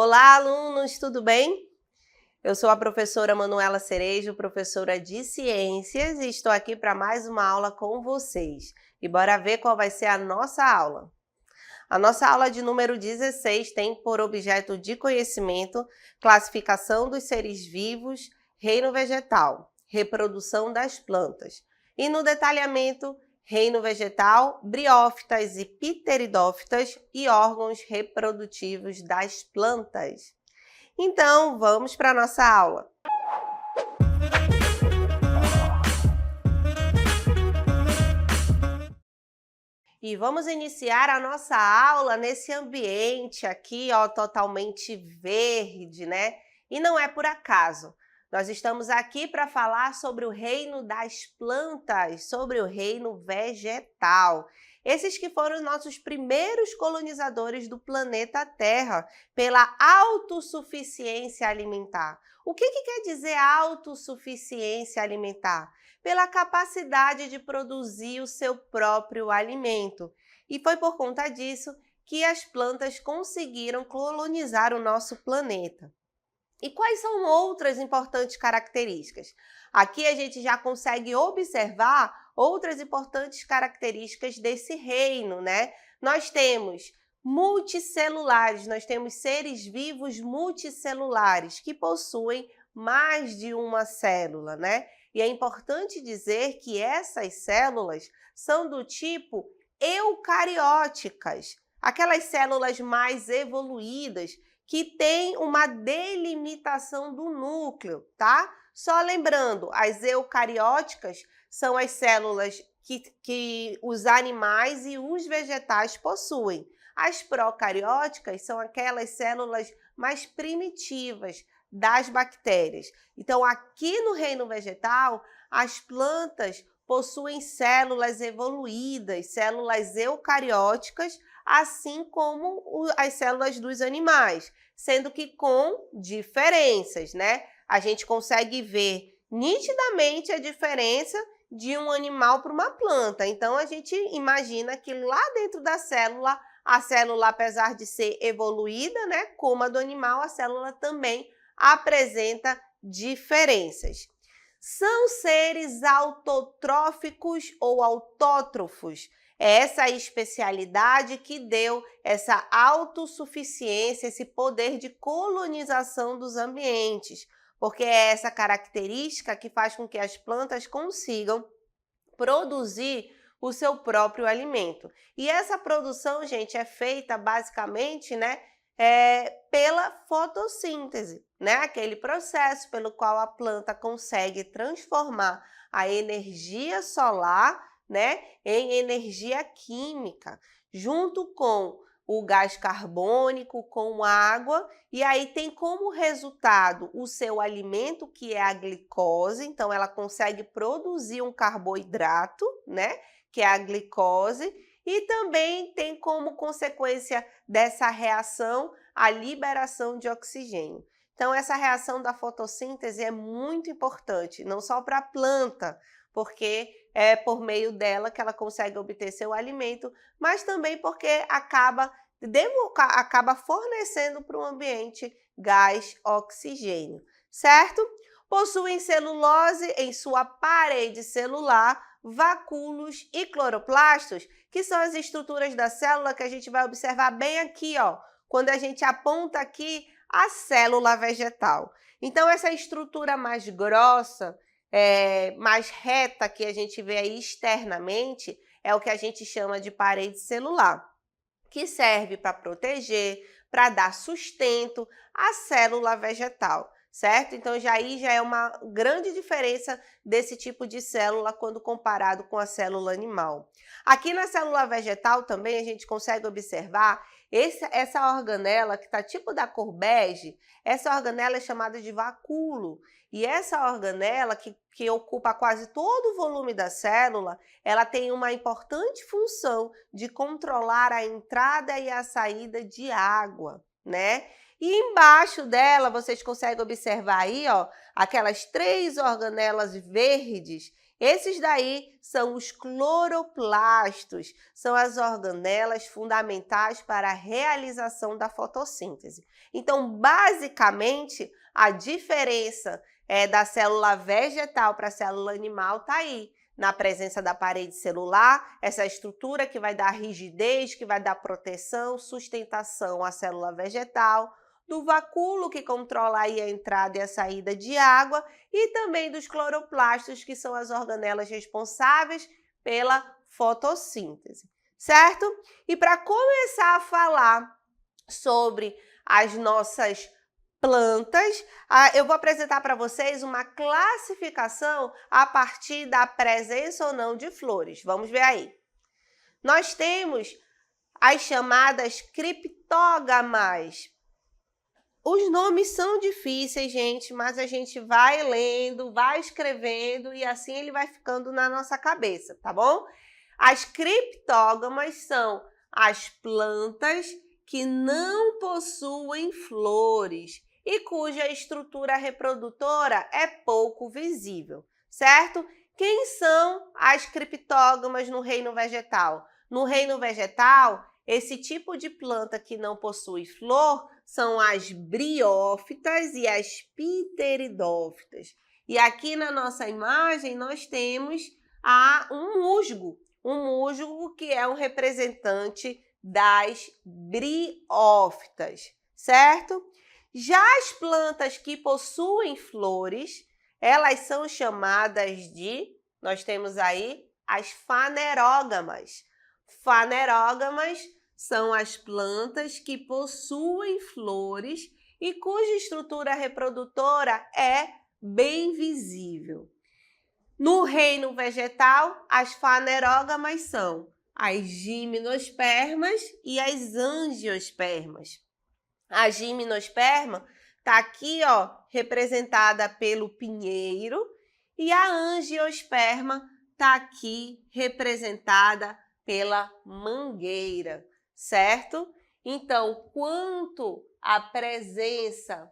Olá, alunos, tudo bem? Eu sou a professora Manuela Cerejo, professora de Ciências, e estou aqui para mais uma aula com vocês. E bora ver qual vai ser a nossa aula. A nossa aula de número 16 tem por objeto de conhecimento classificação dos seres vivos, reino vegetal, reprodução das plantas. E no detalhamento, reino vegetal, briófitas e pteridófitas e órgãos reprodutivos das plantas. Então, vamos para a nossa aula. E vamos iniciar a nossa aula nesse ambiente aqui, ó, totalmente verde, né? E não é por acaso. Nós estamos aqui para falar sobre o reino das plantas, sobre o reino vegetal. Esses que foram os nossos primeiros colonizadores do planeta Terra, pela autossuficiência alimentar. O que quer dizer autossuficiência alimentar? Pela capacidade de produzir o seu próprio alimento. E foi por conta disso que as plantas conseguiram colonizar o nosso planeta. E quais são outras importantes características? Aqui a gente já consegue observar outras importantes características desse reino, né? Nós temos multicelulares, nós temos seres vivos multicelulares que possuem mais de uma célula, né? E é importante dizer que essas células são do tipo eucarióticas, aquelas células mais evoluídas que têm uma delimitação do núcleo, tá? Só lembrando, as eucarióticas são as células que os animais e os vegetais possuem. As procarióticas são aquelas células mais primitivas das bactérias. Então, aqui no reino vegetal, as plantas possuem células evoluídas, células eucarióticas, assim como as células dos animais, sendo que com diferenças, né? A gente consegue ver nitidamente a diferença de um animal para uma planta. Então, a gente imagina que lá dentro da célula, a célula, apesar de ser evoluída, né, como a do animal, a célula também apresenta diferenças. São seres autotróficos ou autótrofos. É essa especialidade que deu essa autossuficiência, esse poder de colonização dos ambientes, porque é essa característica que faz com que as plantas consigam produzir o seu próprio alimento. E essa produção, gente, é feita basicamente, né, pela fotossíntese, né? Aquele processo pelo qual a planta consegue transformar a energia solar, né, em energia química, junto com o gás carbônico, com água, e aí tem como resultado o seu alimento, que é a glicose. Então, ela consegue produzir um carboidrato, né, que é a glicose, e também tem como consequência dessa reação a liberação de oxigênio. Então, essa reação da fotossíntese é muito importante, não só para a planta, porque é por meio dela que ela consegue obter seu alimento, mas também porque acaba fornecendo para o ambiente gás oxigênio, certo? Possuem celulose em sua parede celular, vacúolos e cloroplastos, que são as estruturas da célula que a gente vai observar bem aqui, ó, quando a gente aponta aqui a célula vegetal. Então, essa estrutura mais grossa, mais reta que a gente vê aí externamente, é o que a gente chama de parede celular, que serve para proteger, para dar sustento à célula vegetal, certo? Então, já é uma grande diferença desse tipo de célula quando comparado com a célula animal. Aqui na célula vegetal também a gente consegue observar essa organela que está tipo da cor bege. Essa organela é chamada de vacúolo. E essa organela, que ocupa quase todo o volume da célula, ela tem uma importante função de controlar a entrada e a saída de água, né? E embaixo dela, vocês conseguem observar aí, ó, aquelas 3 organelas verdes. Esses daí são os cloroplastos, são as organelas fundamentais para a realização da fotossíntese. Então, basicamente, a diferença da célula vegetal para a célula animal está aí, na presença da parede celular, essa estrutura que vai dar rigidez, que vai dar proteção, sustentação à célula vegetal, do vacúolo, que controla aí a entrada e a saída de água, e também dos cloroplastos, que são as organelas responsáveis pela fotossíntese, certo? E para começar a falar sobre as nossas plantas, eu vou apresentar para vocês uma classificação a partir da presença ou não de flores. Vamos ver aí. Nós temos as chamadas criptógamas. Os nomes são difíceis, gente, mas a gente vai lendo, vai escrevendo e assim ele vai ficando na nossa cabeça, tá bom? As criptógamas são as plantas que não possuem flores e cuja estrutura reprodutora é pouco visível, certo? Quem são as criptógamas no reino vegetal? No reino vegetal, esse tipo de planta que não possui flor são as briófitas e as pteridófitas. E aqui na nossa imagem nós temos um musgo que é um representante das briófitas, certo? Já as plantas que possuem flores, elas são chamadas nós temos aí as fanerógamas. Fanerógamas são as plantas que possuem flores e cuja estrutura reprodutora é bem visível. No reino vegetal, as fanerógamas são as gimnospermas e as angiospermas. A gimnosperma está aqui, ó, representada pelo pinheiro, e a angiosperma está aqui representada pela mangueira, certo? Então, quanto à presença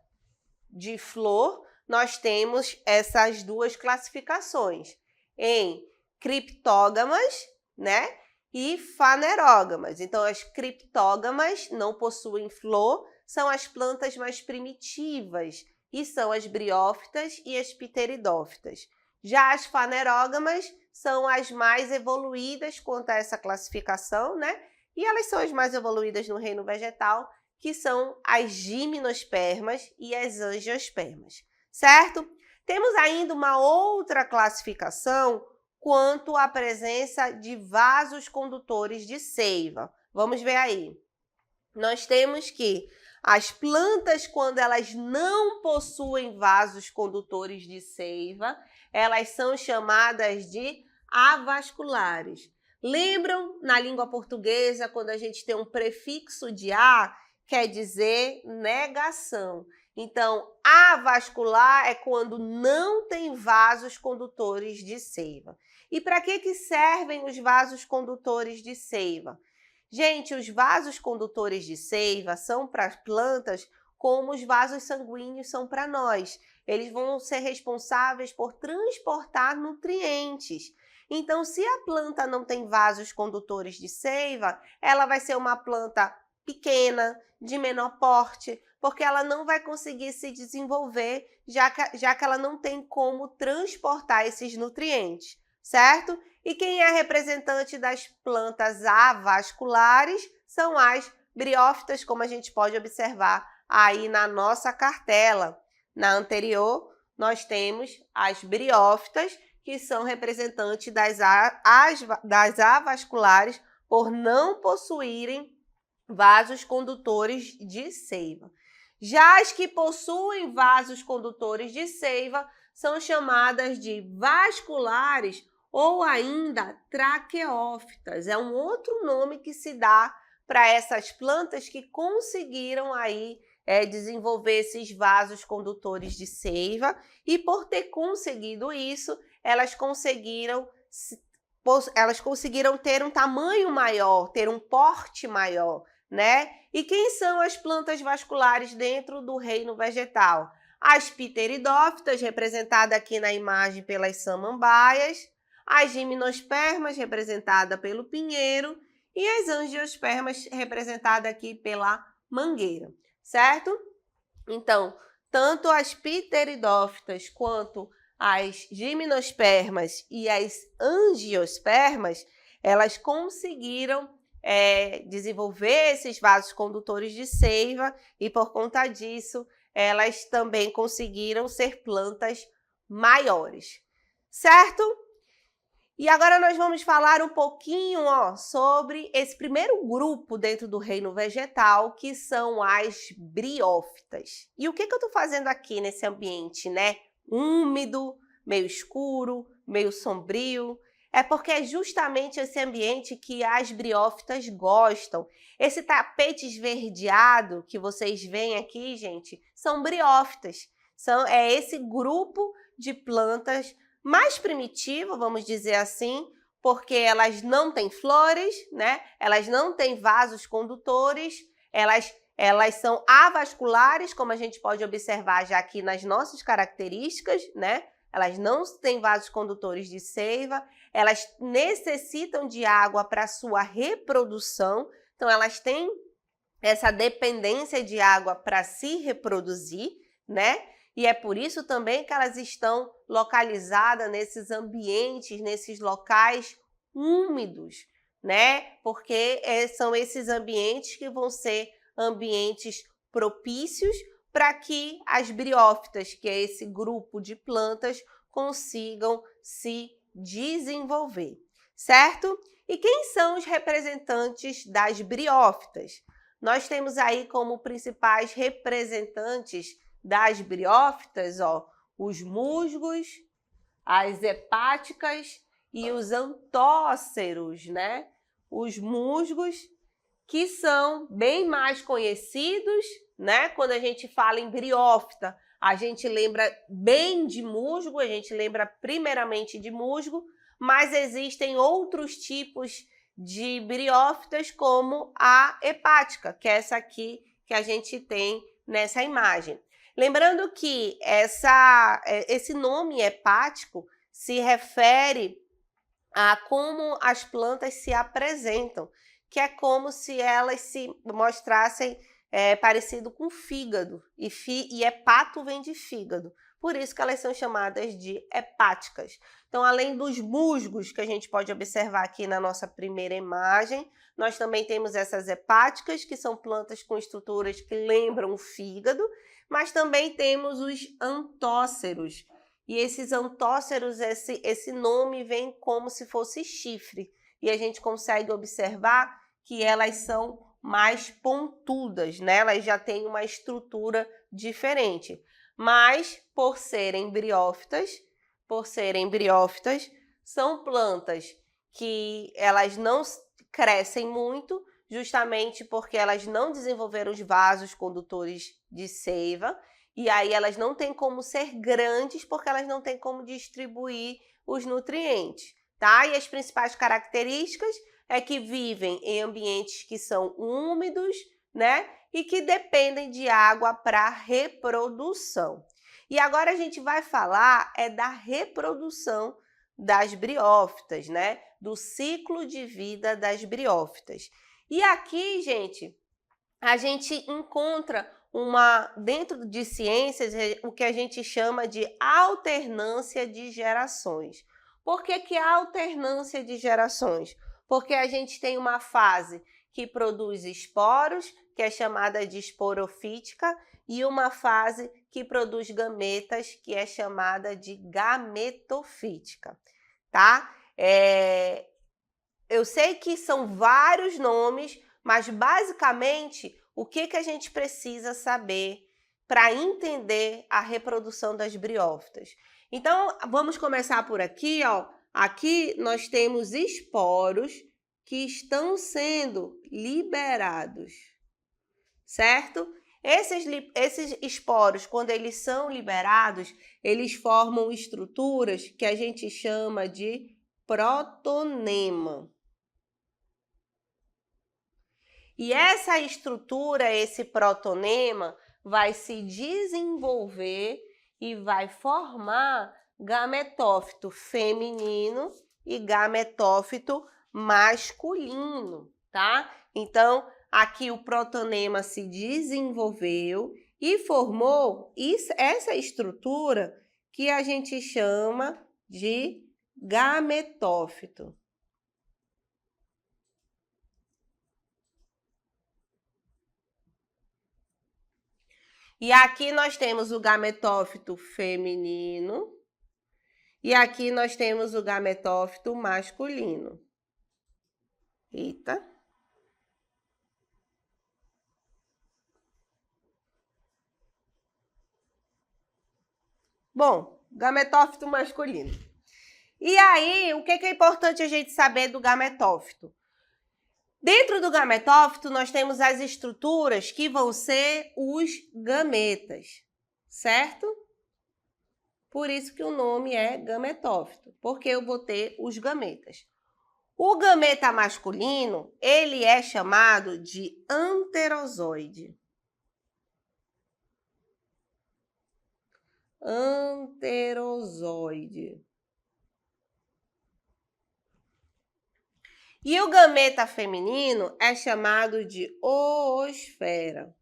de flor, nós temos essas duas classificações, em criptógamas, né, e fanerógamas. Então, as criptógamas não possuem flor, são as plantas mais primitivas e são as briófitas e as pteridófitas. Já as fanerógamas são as mais evoluídas quanto a essa classificação, né? E elas são as mais evoluídas no reino vegetal, que são as gimnospermas e as angiospermas, certo? Temos ainda uma outra classificação quanto à presença de vasos condutores de seiva. Vamos ver aí. Nós temos que as plantas, quando elas não possuem vasos condutores de seiva, elas são chamadas de avasculares. Lembram, na língua portuguesa, quando a gente tem um prefixo de a, quer dizer negação. Então, avascular é quando não tem vasos condutores de seiva. E para que servem os vasos condutores de seiva? Gente, os vasos condutores de seiva são para as plantas como os vasos sanguíneos são para nós. Eles vão ser responsáveis por transportar nutrientes. Então, se a planta não tem vasos condutores de seiva, ela vai ser uma planta pequena, de menor porte, porque ela não vai conseguir se desenvolver, já que ela não tem como transportar esses nutrientes, certo? E quem é representante das plantas avasculares são as briófitas, como a gente pode observar aí na nossa cartela. Na anterior, nós temos as briófitas, que são representantes das avasculares por não possuírem vasos condutores de seiva. Já as que possuem vasos condutores de seiva são chamadas de vasculares ou ainda traqueófitas. É um outro nome que se dá para essas plantas que conseguiram aí desenvolver esses vasos condutores de seiva, e por ter conseguido isso, elas conseguiram ter um tamanho maior, ter um porte maior, né? E quem são as plantas vasculares dentro do reino vegetal? As pteridófitas, representada aqui na imagem pelas samambaias, as gimnospermas, representada pelo pinheiro, e as angiospermas, representada aqui pela mangueira, certo? Então, tanto as pteridófitas quanto as gimnospermas e as angiospermas, elas conseguiram desenvolver esses vasos condutores de seiva e, por conta disso, elas também conseguiram ser plantas maiores, certo? E agora nós vamos falar um pouquinho sobre esse primeiro grupo dentro do reino vegetal, que são as briófitas. E o que eu estou fazendo aqui nesse ambiente, né? Úmido, meio escuro, meio sombrio. É porque é justamente esse ambiente que as briófitas gostam. Esse tapete esverdeado que vocês veem aqui, gente, são briófitas. É esse grupo de plantas mais primitivo, vamos dizer assim, porque elas não têm flores, né? Elas não têm vasos condutores, elas são avasculares, como a gente pode observar já aqui nas nossas características, né? Elas não têm vasos condutores de seiva, elas necessitam de água para sua reprodução, então elas têm essa dependência de água para se reproduzir, né? E é por isso também que elas estão localizadas nesses ambientes, nesses locais úmidos, né? Porque são esses ambientes que vão ser ambientes propícios para que as briófitas, que é esse grupo de plantas, consigam se desenvolver, certo? E quem são os representantes das briófitas? Nós temos aí como principais representantes das briófitas, os musgos, as hepáticas e os antóceros, né? Os musgos, que são bem mais conhecidos, né? Quando a gente fala em briófita, a gente lembra bem de musgo, a gente lembra primeiramente de musgo, mas existem outros tipos de briófitas, como a hepática, que é essa aqui que a gente tem nessa imagem. Lembrando que esse nome hepático se refere a como as plantas se apresentam, que é como se elas se mostrassem parecido com fígado, e hepato vem de fígado, por isso que elas são chamadas de hepáticas. Então, além dos musgos que a gente pode observar aqui na nossa primeira imagem, nós também temos essas hepáticas, que são plantas com estruturas que lembram o fígado, mas também temos os antóceros. E esses antóceros, esse nome vem como se fosse chifre. E a gente consegue observar que elas são mais pontudas, né? Elas já têm uma estrutura diferente. Mas, por serem briófitas, são plantas que elas não crescem muito, justamente porque elas não desenvolveram os vasos condutores de seiva, e aí elas não têm como ser grandes, porque elas não têm como distribuir os nutrientes, tá? E as principais características é que vivem em ambientes que são úmidos, né? E que dependem de água para reprodução. E agora a gente vai falar da reprodução das briófitas, né? Do ciclo de vida das briófitas. E aqui, gente, a gente encontra dentro de ciências, o que a gente chama de alternância de gerações. Por que alternância de gerações? Porque a gente tem uma fase que produz esporos, que é chamada de esporofítica, e uma fase que produz gametas, que é chamada de gametofítica, tá? Eu sei que são vários nomes, mas basicamente o que a gente precisa saber para entender a reprodução das briófitas? Então, vamos começar por aqui, Aqui nós temos esporos que estão sendo liberados, certo? Esses esporos, quando eles são liberados, eles formam estruturas que a gente chama de protonema. E essa estrutura, esse protonema, vai se desenvolver e vai formar gametófito feminino e gametófito masculino, tá? Então, aqui o protonema se desenvolveu e formou essa estrutura que a gente chama de gametófito. E aqui nós temos o gametófito feminino e aqui nós temos o gametófito masculino. Eita. Bom, gametófito masculino. E aí, o que é importante a gente saber do gametófito? Dentro do gametófito, nós temos as estruturas que vão ser os gametas, certo? Por isso que o nome é gametófito, porque eu vou ter os gametas. O gameta masculino, ele é chamado de anterozoide. Anterozoide. E o gameta feminino é chamado de oosfera.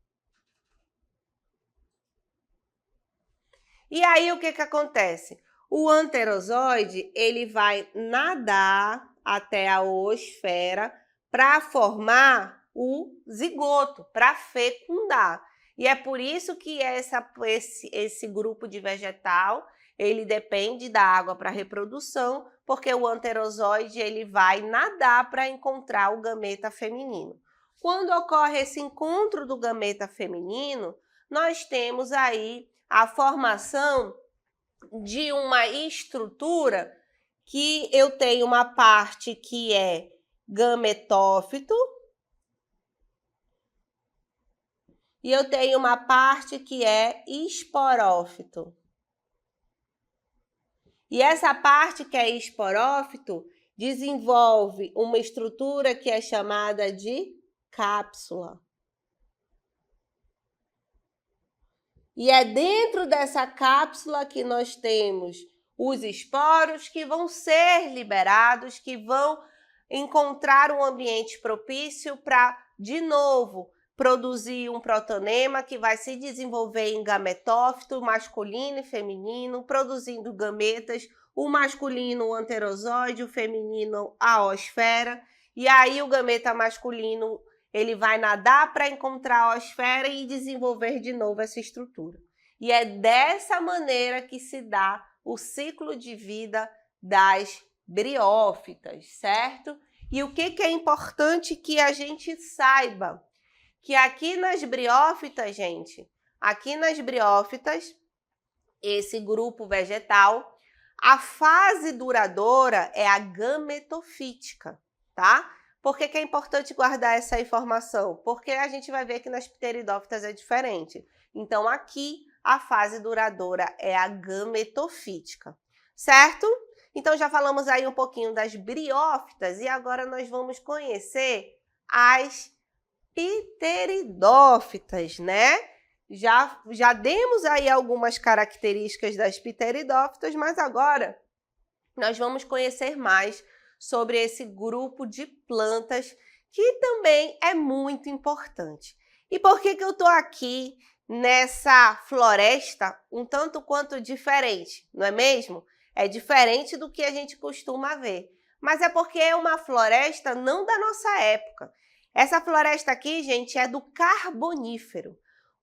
E aí, o que acontece? O anterozoide, ele vai nadar até a oosfera para formar o zigoto, para fecundar. E é por isso que esse grupo de vegetal, ele depende da água para reprodução, porque o anterozoide ele vai nadar para encontrar o gameta feminino. Quando ocorre esse encontro do gameta feminino, nós temos aí a formação de uma estrutura que eu tenho uma parte que é gametófito e eu tenho uma parte que é esporófito. E essa parte que é esporófito desenvolve uma estrutura que é chamada de cápsula. E é dentro dessa cápsula que nós temos os esporos que vão ser liberados, que vão encontrar um ambiente propício para, de novo, produzir um protonema que vai se desenvolver em gametófito masculino e feminino, produzindo gametas, o masculino o anterozoide, o feminino a oosfera, e aí o gameta masculino ele vai nadar para encontrar a oosfera e desenvolver de novo essa estrutura. E é dessa maneira que se dá o ciclo de vida das briófitas, certo? E o que é importante que a gente saiba? Que aqui nas briófitas, gente, aqui nas briófitas, esse grupo vegetal, a fase duradoura é a gametofítica, tá? Por que é importante guardar essa informação? Porque a gente vai ver que nas pteridófitas é diferente. Então, aqui, a fase duradoura é a gametofítica, certo? Então, já falamos aí um pouquinho das briófitas e agora nós vamos conhecer as pteridófitas, né? Já demos aí algumas características das pteridófitas, mas agora nós vamos conhecer mais sobre esse grupo de plantas que também é muito importante. E por que eu estou aqui nessa floresta um tanto quanto diferente, não é mesmo? É diferente do que a gente costuma ver, mas é porque é uma floresta não da nossa época. Essa floresta aqui, gente, é do Carbonífero,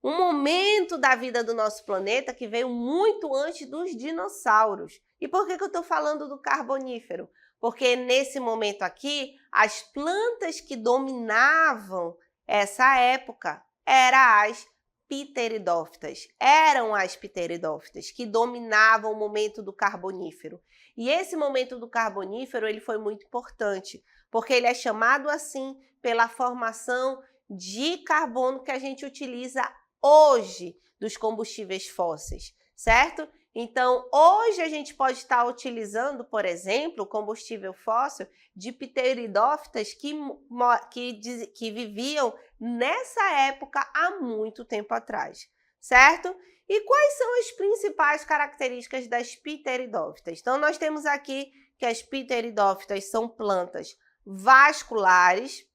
um momento da vida do nosso planeta que veio muito antes dos dinossauros. E por que eu estou falando do Carbonífero? Porque nesse momento aqui, as plantas que dominavam essa época eram as pteridófitas. Eram as pteridófitas que dominavam o momento do Carbonífero. E esse momento do Carbonífero ele foi muito importante, porque ele é chamado assim pela formação de carbono que a gente utiliza hoje dos combustíveis fósseis, certo? Então, hoje a gente pode estar utilizando, por exemplo, o combustível fóssil de pteridófitas que viviam nessa época há muito tempo atrás, certo? E quais são as principais características das pteridófitas? Então, nós temos aqui que as pteridófitas são plantas vasculares.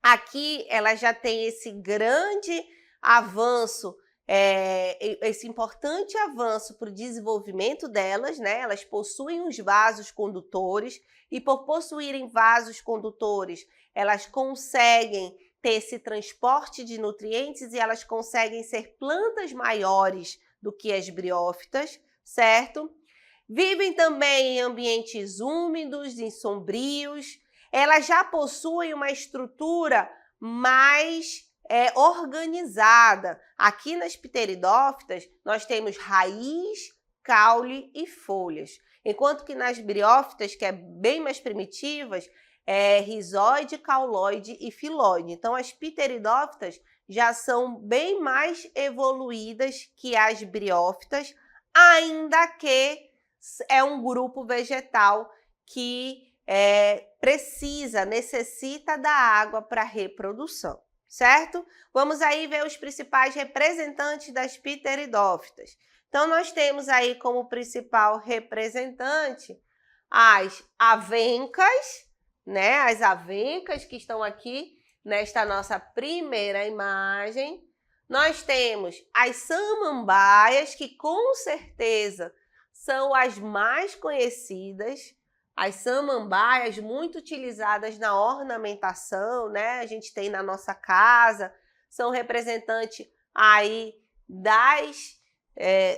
Aqui ela já tem esse grande avanço, esse importante avanço para o desenvolvimento delas, né? Elas possuem os vasos condutores e, por possuírem vasos condutores, elas conseguem ter esse transporte de nutrientes e elas conseguem ser plantas maiores do que as briófitas, certo? Vivem também em ambientes úmidos e sombrios. Elas já possuem uma estrutura mais organizada. Aqui nas pteridófitas, nós temos raiz, caule e folhas. Enquanto que nas briófitas, que é bem mais primitivas, é rizoide, cauloide e filóide. Então, as pteridófitas já são bem mais evoluídas que as briófitas, ainda que é um grupo vegetal que necessita da água para reprodução, certo? Vamos aí ver os principais representantes das pteridófitas. Então, nós temos aí como principal representante as avencas, né? As avencas que estão aqui nesta nossa primeira imagem. Nós temos as samambaias, que com certeza são as mais conhecidas. As samambaias, muito utilizadas na ornamentação, né? A gente tem na nossa casa, são representantes aí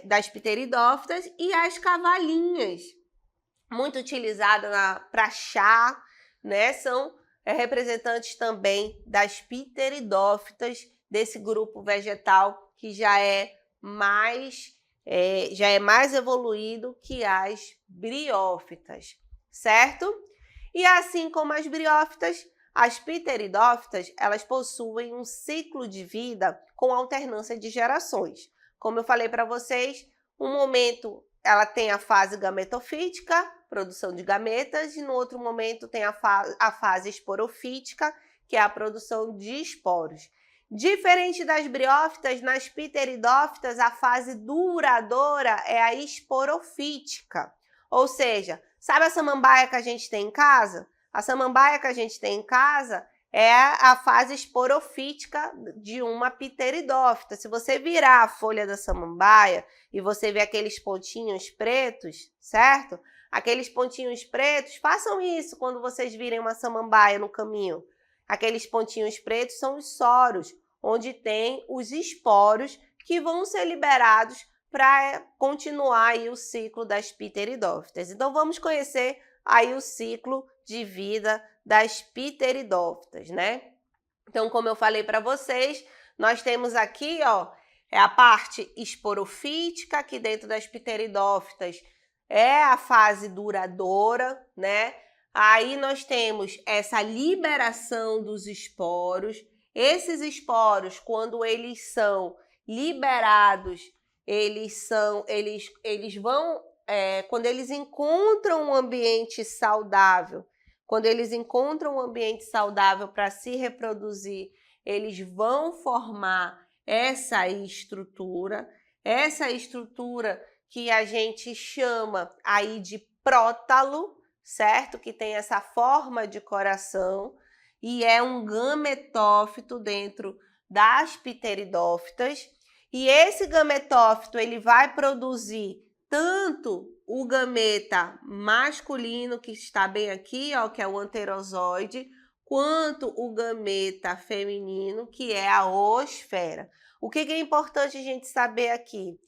das pteridófitas, e as cavalinhas, muito utilizadas para chá, né? São representantes também das pteridófitas, desse grupo vegetal que já é mais evoluído que as briófitas, certo? E assim como as briófitas, as pteridófitas, elas possuem um ciclo de vida com alternância de gerações. Como eu falei para vocês, um momento ela tem a fase gametofítica, produção de gametas, e no outro momento tem a fase esporofítica, que é a produção de esporos. Diferente das briófitas, nas pteridófitas, a fase duradoura é a esporofítica. Ou seja, sabe a samambaia que a gente tem em casa? A samambaia que a gente tem em casa é a fase esporofítica de uma pteridófita. Se você virar a folha da samambaia e você ver aqueles pontinhos pretos, certo? Aqueles pontinhos pretos, façam isso quando vocês virem uma samambaia no caminho. Aqueles pontinhos pretos são os soros, onde tem os esporos que vão ser liberados para continuar aí o ciclo das pteridófitas. Então, vamos conhecer aí o ciclo de vida das pteridófitas, né? Então, como eu falei para vocês, nós temos aqui, ó, a parte esporofítica, que dentro das pteridófitas é a fase duradoura, né? Aí nós temos essa liberação dos esporos. Esses esporos, quando eles são liberados, quando eles encontram um ambiente saudável, para se reproduzir, eles vão formar essa estrutura que a gente chama aí de prótalo, certo? Que tem essa forma de coração e é um gametófito dentro das pteridófitas. E esse gametófito, ele vai produzir tanto o gameta masculino, que está bem aqui, ó, que é o anterozoide, quanto o gameta feminino, que é a oosfera. O que é importante a gente saber aqui?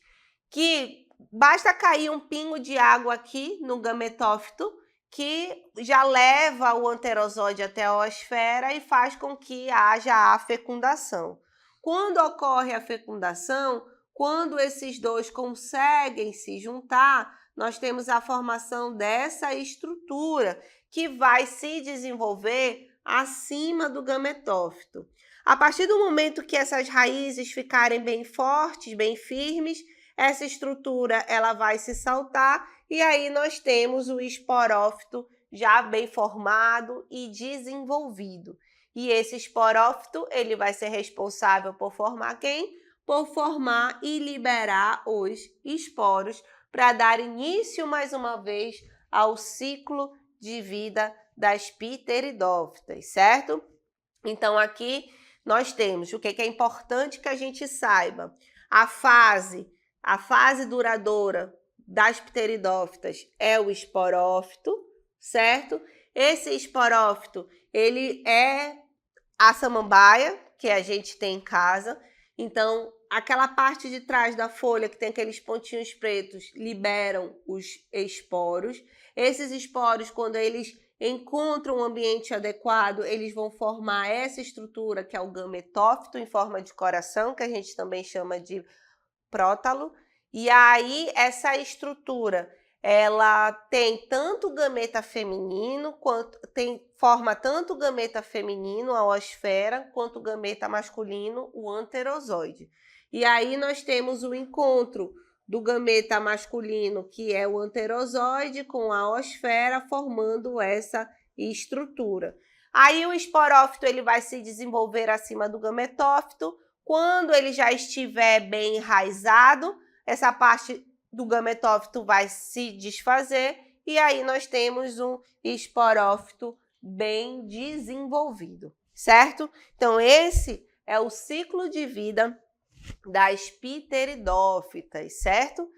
Que basta cair um pingo de água aqui no gametófito, que já leva o anterozoide até a oosfera e faz com que haja a fecundação. Quando ocorre a fecundação, quando esses dois conseguem se juntar, nós temos a formação dessa estrutura que vai se desenvolver acima do gametófito. A partir do momento que essas raízes ficarem bem fortes, bem firmes, essa estrutura ela vai se saltar e aí nós temos o esporófito já bem formado e desenvolvido. E esse esporófito, ele vai ser responsável por formar quem? Por formar e liberar os esporos para dar início, mais uma vez, ao ciclo de vida das pteridófitas, certo? Então, aqui nós temos o que é importante que a gente saiba. A fase duradoura das pteridófitas é o esporófito, certo? Esse esporófito, ele é a samambaia, que a gente tem em casa. Então, aquela parte de trás da folha que tem aqueles pontinhos pretos liberam os esporos. Esses esporos, quando eles encontram um ambiente adequado, eles vão formar essa estrutura que é o gametófito em forma de coração, que a gente também chama de prótalo. E aí, essa estrutura, ela tem tanto gameta feminino, forma tanto o gameta feminino, a oosfera, quanto o gameta masculino, o anterozoide. E aí nós temos o encontro do gameta masculino, que é o anterozoide, com a oosfera, formando essa estrutura. Aí o esporófito ele vai se desenvolver acima do gametófito. Quando ele já estiver bem enraizado, essa parte do gametófito vai se desfazer e aí nós temos um esporófito bem desenvolvido, certo? Então, esse é o ciclo de vida das pteridófitas, certo?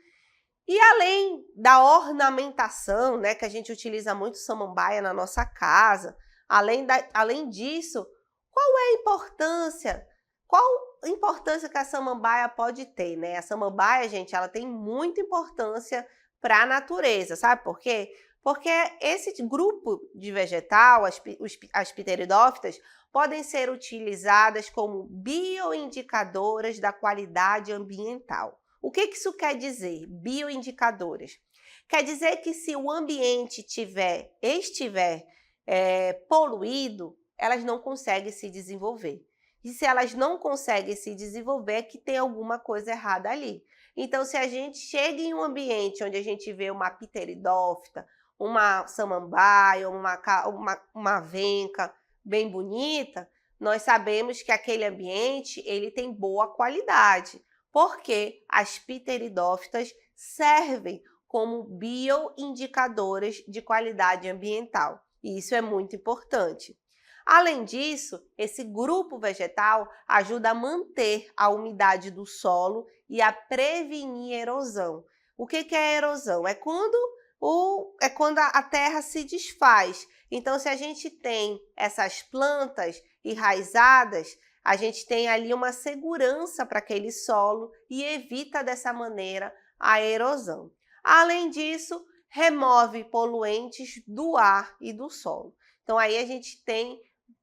E além da ornamentação, né, que a gente utiliza muito samambaia na nossa casa, além disso, qual é a importância? Qual a importância que a samambaia pode ter, né? A samambaia, gente, ela tem muita importância para a natureza, sabe por quê? Porque esse grupo de vegetal, as pteridófitas, podem ser utilizadas como bioindicadoras da qualidade ambiental. O que isso quer dizer, bioindicadoras? Quer dizer que se o ambiente estiver poluído, elas não conseguem se desenvolver. E se elas não conseguem se desenvolver, é que tem alguma coisa errada ali. Então, se a gente chega em um ambiente onde a gente vê uma pteridófita, uma samambaia, uma venca bem bonita, nós sabemos que aquele ambiente ele tem boa qualidade, porque as pteridófitas servem como bioindicadoras de qualidade ambiental. E isso é muito importante. Além disso, esse grupo vegetal ajuda a manter a umidade do solo e a prevenir erosão. O que é erosão? É quando a terra se desfaz. Então, se a gente tem essas plantas enraizadas, a gente tem ali uma segurança para aquele solo e evita dessa maneira a erosão. Além disso, remove poluentes do ar e do solo. Então, aí a gente tem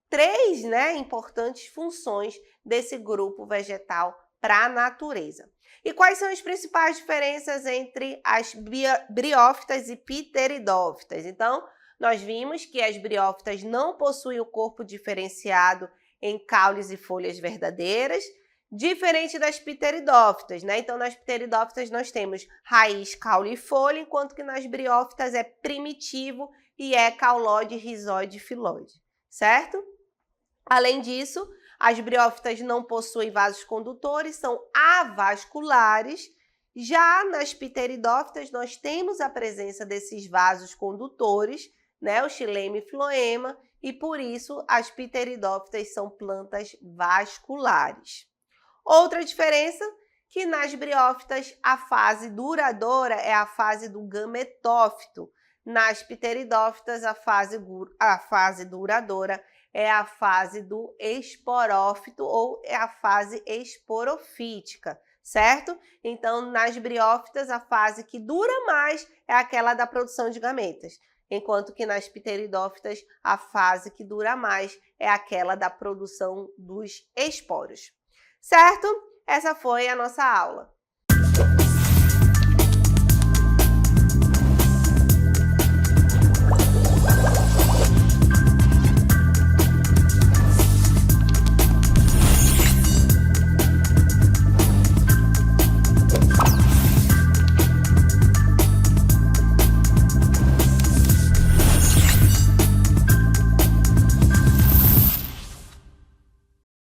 três, importantes funções desse grupo vegetal para a natureza. E quais são as principais diferenças entre as briófitas e pteridófitas? Então, nós vimos que as briófitas não possuem o corpo diferenciado em caules e folhas verdadeiras, diferente das pteridófitas, Então, nas pteridófitas nós temos raiz, caule e folha, enquanto que nas briófitas é primitivo e é caulóide, rizóide e filóide, certo? Além disso, as briófitas não possuem vasos condutores, são avasculares. Já nas pteridófitas, nós temos a presença desses vasos condutores, o xilema e floema, e por isso as pteridófitas são plantas vasculares. Outra diferença, que nas briófitas a fase duradoura é a fase do gametófito. Nas pteridófitas, a fase duradoura é a fase do esporófito ou é a fase esporofítica, certo? Então, nas briófitas, a fase que dura mais é aquela da produção de gametas, enquanto que nas pteridófitas, a fase que dura mais é aquela da produção dos esporos. Certo? Essa foi a nossa aula.